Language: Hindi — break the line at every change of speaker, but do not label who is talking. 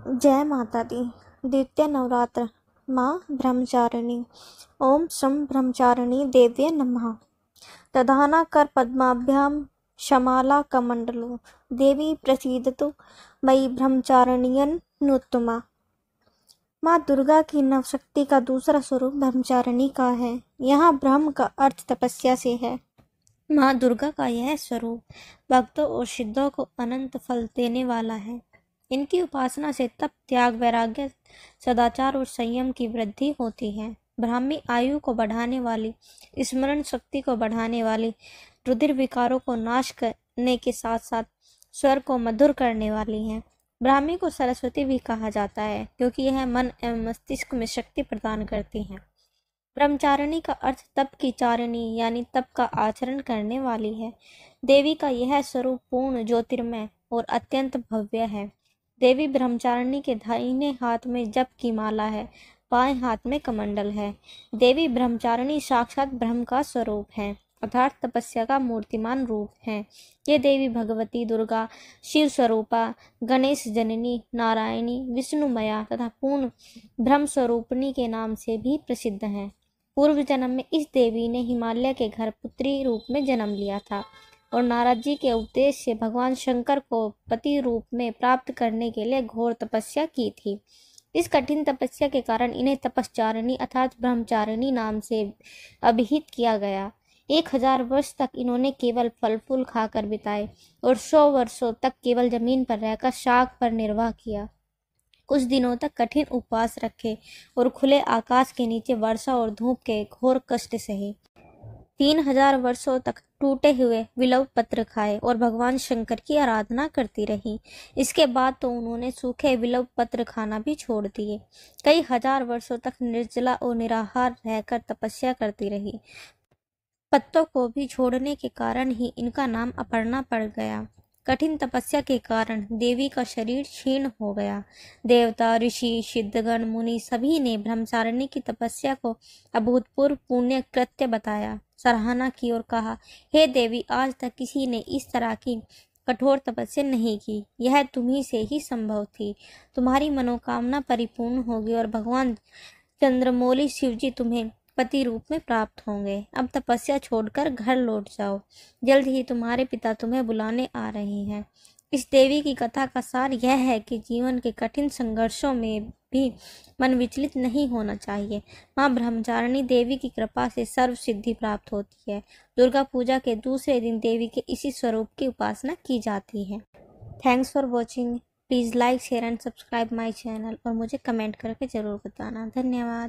जय माता दी। द्वितीय नवरात्र माँ ब्रह्मचारिणी। ओम सं ब्रह्मचारिणी देव्ये नमः। दधाना कर पद्माभ्याम शमाला कमंडलो देवी प्रसीदतु मयि ब्रह्मचारिण्यनुत्तमा। माँ दुर्गा की नवशक्ति का दूसरा स्वरूप ब्रह्मचारिणी का है। यहाँ ब्रह्म का अर्थ तपस्या से है। माँ दुर्गा का यह स्वरूप भक्तों और सिद्धों को अनंत फल देने वाला है। इनकी उपासना से तप, त्याग, वैराग्य, सदाचार और संयम की वृद्धि होती है। ब्राह्मी आयु को बढ़ाने वाली, स्मरण शक्ति को बढ़ाने वाली, रुधिर विकारों को नाश करने के साथ साथ स्वर को मधुर करने वाली है। ब्राह्मी को सरस्वती भी कहा जाता है क्योंकि यह मन एवं मस्तिष्क में शक्ति प्रदान करती है। ब्रह्मचारिणी का अर्थ तप की चारिणी यानी तप का आचरण करने वाली है। देवी का यह स्वरूप पूर्ण, ज्योतिर्मय और अत्यंत भव्य है। देवी ब्रह्मचारिणी के दाहिने हाथ में जप की माला है, बाएं हाथ में कमंडल है। देवी ब्रह्मचारिणी साक्षात ब्रह्म का स्वरूप है, अर्थात तपस्या का मूर्तिमान रूप है। ये देवी भगवती दुर्गा, शिव स्वरूपा, गणेश जननी, नारायणी, विष्णुमया तथा पूर्ण ब्रह्म स्वरूपिणी के नाम से भी प्रसिद्ध हैं। पूर्व जन्म में इस देवी ने हिमालय के घर पुत्री रूप में जन्म लिया था और नारद जी के उपदेश से भगवान शंकर को पति रूप में प्राप्त करने के लिए घोर तपस्या की थी। इस कठिन तपस्या के कारण इन्हें तपश्चारिणी अर्थात ब्रह्मचारिणी नाम से अभिहित किया गया। 1000 वर्ष तक इन्होंने केवल फल फूल खाकर बिताए और 100 वर्षों तक केवल जमीन पर रहकर शाक पर निर्वाह किया। कुछ दिनों तक कठिन उपवास रखे और खुले आकाश के नीचे वर्षा और धूप के घोर कष्ट सहे। 3000 वर्षों तक टूटे हुए विलव पत्र खाए और भगवान शंकर की आराधना करती रही। इसके बाद तो उन्होंने सूखे विलव पत्र खाना भी छोड़ दिए। कई हजार वर्षों तक निर्जला और निराहार रहकर तपस्या करती रही। पत्तों को भी छोड़ने के कारण ही इनका नाम अपर्णा पड़ गया। कठिन तपस्या के कारण देवी का शरीर क्षीण हो गया। देवता, ऋषि, सिद्धगण, मुनि सभी ने ब्रह्मचारिणी की तपस्या को अभूतपूर्व पुण्य कृत्य बताया, सराहना की और कहा, हे देवी, आज तक किसी ने इस तरह की कठोर तपस्या नहीं की। यह तुम्ही से ही संभव थी। तुम्हारी मनोकामना परिपूर्ण होगी और भगवान चंद्रमौली शिवजी तुम्हें पति रूप में प्राप्त होंगे। अब तपस्या छोड़कर घर लौट जाओ। जल्द ही तुम्हारे पिता तुम्हें बुलाने आ रहे हैं। इस देवी की कथा का सार यह है कि जीवन के कठिन संघर्षों में भी मन विचलित नहीं होना चाहिए। माँ ब्रह्मचारिणी देवी की कृपा से सर्व सिद्धि प्राप्त होती है। दुर्गा पूजा के दूसरे दिन देवी के इसी स्वरूप की उपासना की जाती है। Thanks for watching. Please like, share and subscribe my channel और मुझे कमेंट करके ज़रूर बताना। धन्यवाद।